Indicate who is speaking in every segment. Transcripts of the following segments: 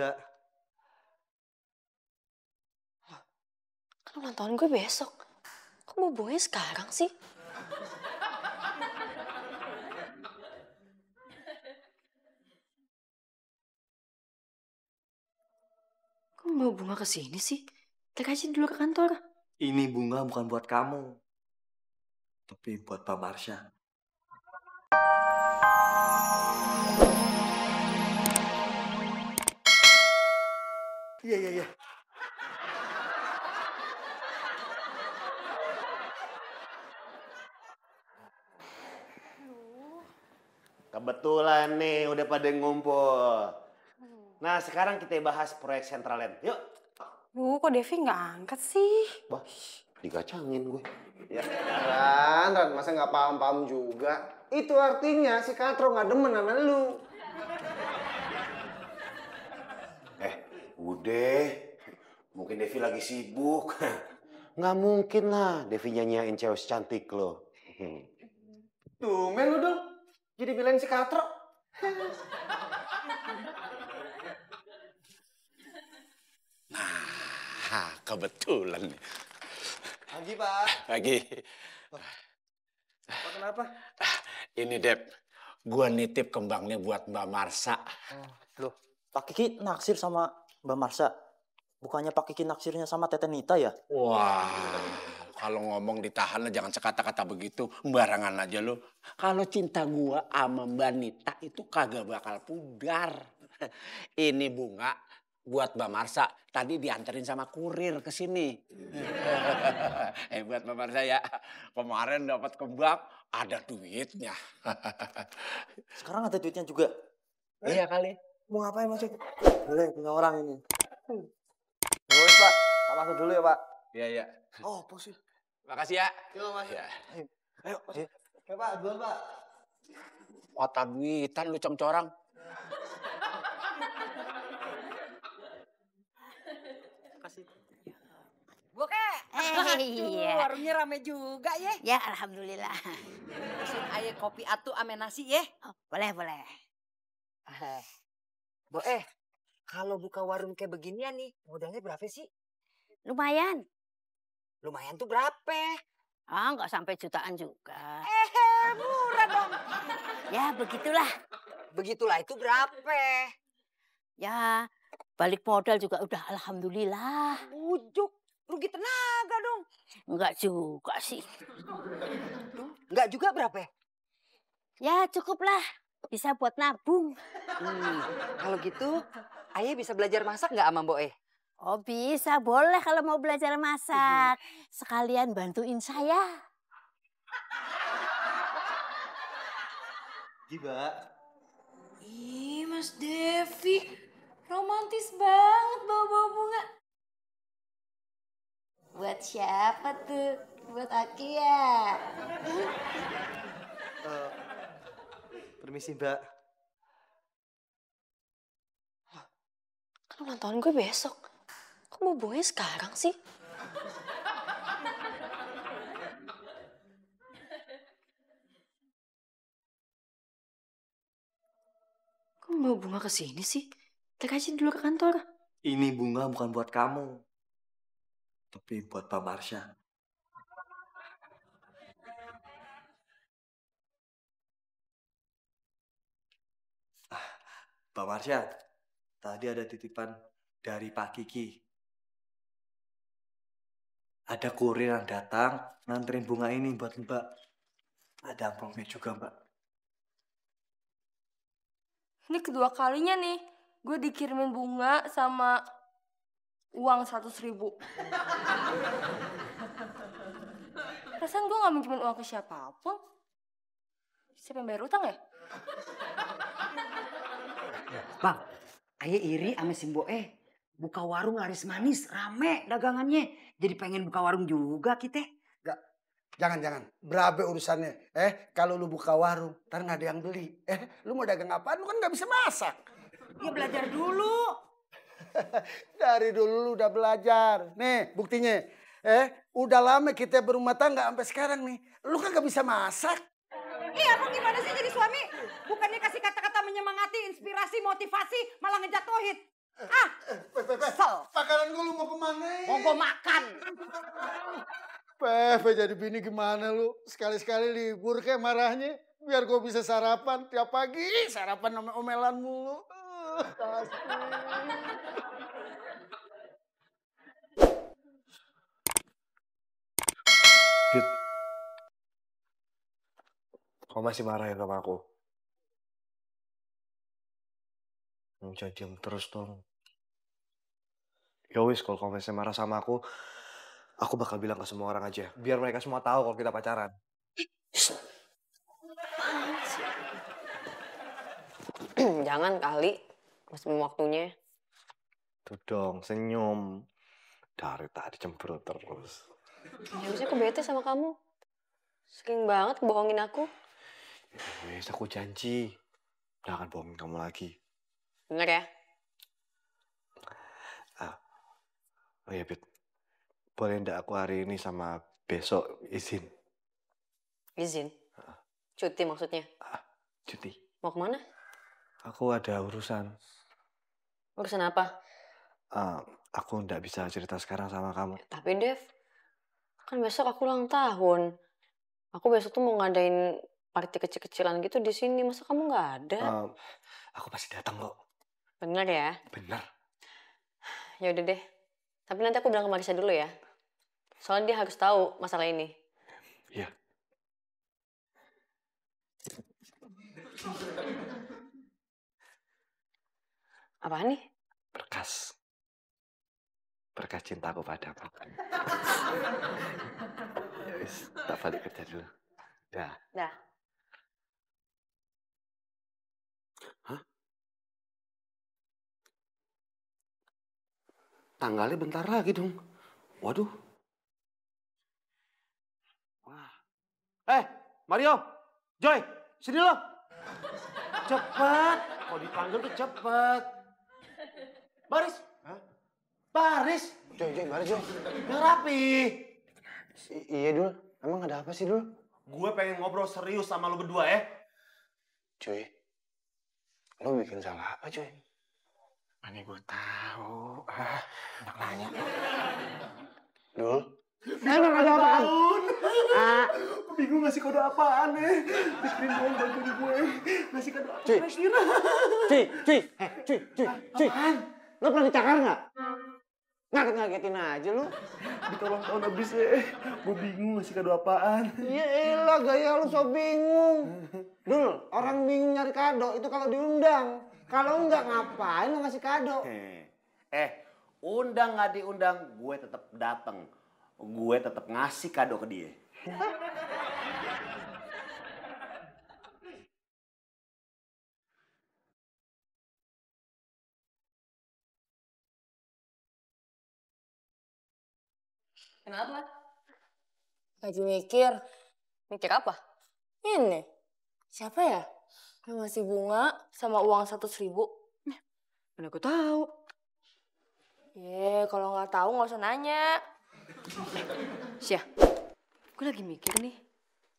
Speaker 1: Mbak.
Speaker 2: Kan ulang tahun gue besok. Kok mau bunganya sekarang sih? Kok mau bunga ke sini sih? Kita aja dulu ke kantor.
Speaker 1: Ini bunga bukan buat kamu. Tapi buat Mbak Marsha. Iya.
Speaker 3: Kebetulan nih udah pada ngumpul. Nah sekarang kita bahas proyek Centraland. Yuk.
Speaker 2: Kok Devi nggak angkat sih?
Speaker 3: Wah, digacangin gue.
Speaker 4: Ya, Ran, masa nggak paham-paham juga? Itu artinya si Katro nggak demen sama lu.
Speaker 3: Udah. Mungkin Devi lagi sibuk. Nggak mungkin lah Devi nyanyiin cewek cantik lo.
Speaker 4: Tumben lu dong, jadi belain si Katro.
Speaker 5: Nah, kebetulan nih.
Speaker 4: Pagi, Pak.
Speaker 5: Pagi.
Speaker 4: Pak, kenapa?
Speaker 5: Ini, Dep. Gua nitip kembangnya buat Mbak Marsha.
Speaker 6: Loh, Pak Kiki naksir sama Mbak Marsha. Bukannya Pak Kiki naksirnya sama Tete Nita ya?
Speaker 5: Wah, kalau ngomong ditahan lah, jangan sekata-kata begitu. Sembarangan aja lo. Kalau cinta gua sama Mbak Nita itu kagak bakal pudar. Ini bunga buat Mbak Marsha. Tadi dianterin sama kurir ke sini. Buat Mbak Marsha ya. Kemarin dapat kembang, ada duitnya.
Speaker 6: Sekarang ada duitnya juga.
Speaker 5: Iya kali.
Speaker 4: Mau ngapain masuk? Boleh, punya orang ini. Boleh, Pak. Pak masuk dulu ya, Pak.
Speaker 5: Iya.
Speaker 4: Oh, posisi.
Speaker 5: Makasih ya.
Speaker 4: Yuk, Mas.
Speaker 5: Ya.
Speaker 4: Ayo, masuk. Oke, Pak. Duluan, Pak.
Speaker 5: Mata duitan lu corang.
Speaker 6: Kasih.
Speaker 7: Boke.
Speaker 8: Iya.
Speaker 7: Warungnya rame juga ya.
Speaker 8: Ya, alhamdulillah.
Speaker 7: Pesan aye kopi atu ame nasi ya.
Speaker 8: Oh, boleh.
Speaker 7: Kalau buka warung kayak beginian nih, modalnya berapa sih?
Speaker 8: Lumayan.
Speaker 7: Lumayan tuh berapa?
Speaker 8: Nggak sampai jutaan juga.
Speaker 7: Murah dong.
Speaker 8: Ya, begitulah.
Speaker 7: Begitulah itu berapa?
Speaker 8: Ya, balik modal juga udah alhamdulillah.
Speaker 7: Ujuk, rugi tenaga dong.
Speaker 8: Enggak juga sih.
Speaker 7: Enggak juga berapa?
Speaker 8: Ya, cukuplah. Bisa buat nabung.
Speaker 7: Kalau gitu, ayah bisa belajar masak nggak sama Mbok Eh?
Speaker 8: Oh, bisa. Boleh kalau mau belajar masak. Sekalian bantuin saya.
Speaker 1: Mbak.
Speaker 2: Ih, Mas Devi. Romantis banget bawa-bawa bunga. Buat siapa tuh? Buat Aki ya?
Speaker 1: Permisi, Mbak.
Speaker 2: Kan ulang tahun gue besok. Kok mau bunganya sekarang sih? Kok mau bunga ke sini sih? Kita aja dulu ke kantor.
Speaker 1: Ini bunga bukan buat kamu. Tapi buat Mbak Marsha. Mbak Marsha, tadi ada titipan dari Pak Kiki. Ada kurir yang datang nganterin bunga ini buat Mbak. Ada amplopnya juga, Mbak.
Speaker 9: Ini kedua kalinya nih, gue dikirimin bunga sama uang 100.000. Perasaan gue gak minjemin uang ke siapapun. Siapa yang bayar utang ya?
Speaker 7: Bang, ayah iri sama si Mbok Eh. Buka warung laris manis, rame dagangannya. Jadi pengen buka warung juga kita.
Speaker 4: Jangan. Berapa urusannya? Kalau lu buka warung, ntar nggak ada yang beli. Lu mau dagang apaan? Lu kan nggak bisa masak.
Speaker 7: Ya belajar dulu.
Speaker 4: Dari dulu lu udah belajar. Nih buktinya. Udah lama kita berumah tangga sampai sekarang nih. Lu kan nggak bisa masak.
Speaker 7: Abang gimana sih jadi suami? Bukannya kasih kata-kata menyemangati, inspirasi, motivasi, malah ngejatuhin. Kesel.
Speaker 4: Makanan gue lu mau kemana?
Speaker 7: Mau gue makan.
Speaker 4: Jadi bini gimana lu? Sekali-sekali libur kayak marahnya. Biar gue bisa sarapan tiap pagi. Sarapan sama omelan mulu.
Speaker 1: Fit, kau masih marah ya sama aku? Jangan diam terus dong. Ya wis, kalau kau masih marah sama aku bakal bilang ke semua orang aja. Biar mereka semua tahu kalau kita pacaran.
Speaker 2: Jangan kali, masih belum waktunya.
Speaker 1: Tuh dong, senyum. Dari tadi cemberut terus.
Speaker 2: Ya harusnya aku bete sama kamu. Sering banget bohongin aku.
Speaker 1: Ya wis, aku janji. Gak akan bohongin kamu lagi.
Speaker 2: Bener ya?
Speaker 1: Oh iya, Bit. Boleh ndak aku hari ini sama besok izin?
Speaker 2: Izin? Cuti maksudnya?
Speaker 1: Cuti.
Speaker 2: Mau kemana?
Speaker 1: Aku ada urusan.
Speaker 2: Urusan apa?
Speaker 1: Aku ndak bisa cerita sekarang sama kamu.
Speaker 2: Tapi Dev, kan besok aku ulang tahun. Aku besok tuh mau ngadain party kecil-kecilan gitu di sini. Masa kamu nggak ada?
Speaker 1: Aku pasti datang kok.
Speaker 2: Bener ya?
Speaker 1: Bener.
Speaker 2: Ya udah deh. Tapi nanti aku bilang ke Marisa dulu ya. Soalnya dia harus tahu masalah ini.
Speaker 1: Iya.
Speaker 2: Apaan nih?
Speaker 1: Berkas. Berkas cintaku padamu. Ya wis, tak balik kerja dulu. Dah.
Speaker 2: Dah.
Speaker 3: Hah? Tanggalnya bentar lagi dong. Waduh. Wah. Mario, Joy, sini lo. Cepet. Kalau dipanggil tuh cepet. Baris. Hah? Baris.
Speaker 5: Joy, baris Joy.
Speaker 3: Yang rapi.
Speaker 5: Iya Dul, emang ada apa sih Dul?
Speaker 3: Gue pengen ngobrol serius sama lo berdua ya.
Speaker 5: Cuy, lo bikin salah apa cuy? Mana gue tahu. Enak nanya. Dul. Emang ada apaan?
Speaker 3: Gue bingung ngasih kode apaan nih. Pikirin dong bantuin gue. Ngasih kode apa kira-kira.
Speaker 5: Cuy. Lo pernah dicakar nggak? Ngagetin aja lu.
Speaker 3: Di ulang tahun abis ya. Gue bingung ngasih kado apaan.
Speaker 5: Iya elah gaya lu so bingung. Dul, orang bingung nyari kado itu kalau diundang. Kalau enggak ngapain lu ngasih kado?
Speaker 3: Undang nggak diundang, gue tetap datang. Gue tetap ngasih kado ke dia.
Speaker 2: Kenapa? Lagi mikir. Mikir apa? Ini. Siapa ya? Yang ngasih bunga sama uang 100.000. Mana gue tahu. Kalau nggak tahu nggak usah nanya. Syah, gue lagi mikir nih.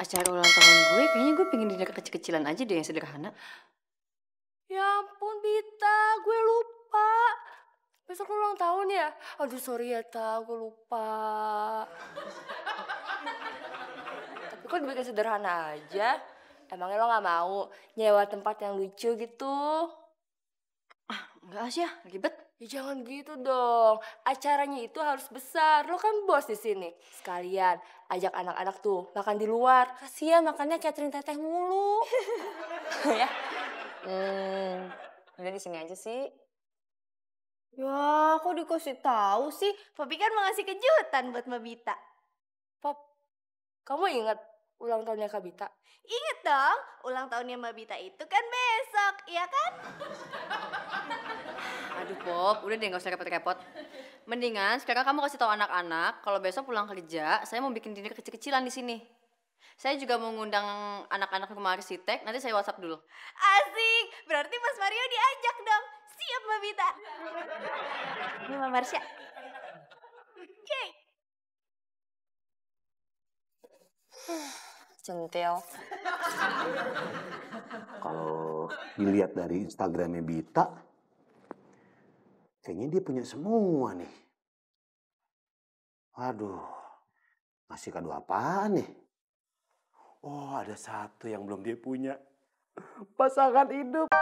Speaker 2: Acara ulang tahun gue, kayaknya gue pengen dinner kecil-kecilan aja deh yang sederhana. Ya ampun Bita, gue lupa. Besok lu ulang tahun ya? Aduh sorry ya Ta, gue lupa. Tapi kok dibikin sederhana aja? Emangnya lo gak mau nyewa tempat yang lucu gitu? Enggak Syah, ribet. Ya jangan gitu dong. Acaranya itu harus besar. Lo kan bos di sini. Sekalian ajak anak-anak tuh makan di luar. Kasian makannya catering teteh mulu. Ya. Udah di sini aja sih.
Speaker 9: Ya, kok dikasih tahu sih? Papi kan mau ngasih kejutan buat Mbak Bita.
Speaker 2: Pop, kamu ingat ulang tahunnya Kak Bita?
Speaker 9: Ingat dong, ulang tahunnya Mbak Bita itu kan besok, iya kan?
Speaker 2: Aduh Pop, udah deh gak usah repot-repot. Mendingan sekarang kamu kasih tahu anak-anak kalau besok pulang kerja, saya mau bikin dinner kecil-kecilan di sini. Saya juga mau ngundang anak-anak rumah arsitek, nanti saya WhatsApp dulu.
Speaker 9: Asik, berarti Mas Mario diajak dong. Siap Mbak Bita. Ini Mbak Marsha. Oke.
Speaker 2: Centil.
Speaker 3: Kalau dilihat dari Instagramnya Bita, Kayaknya dia punya semua nih. Aduh, ngasih kado apaan nih? Oh, ada satu yang belum dia punya. Pasangan hidup.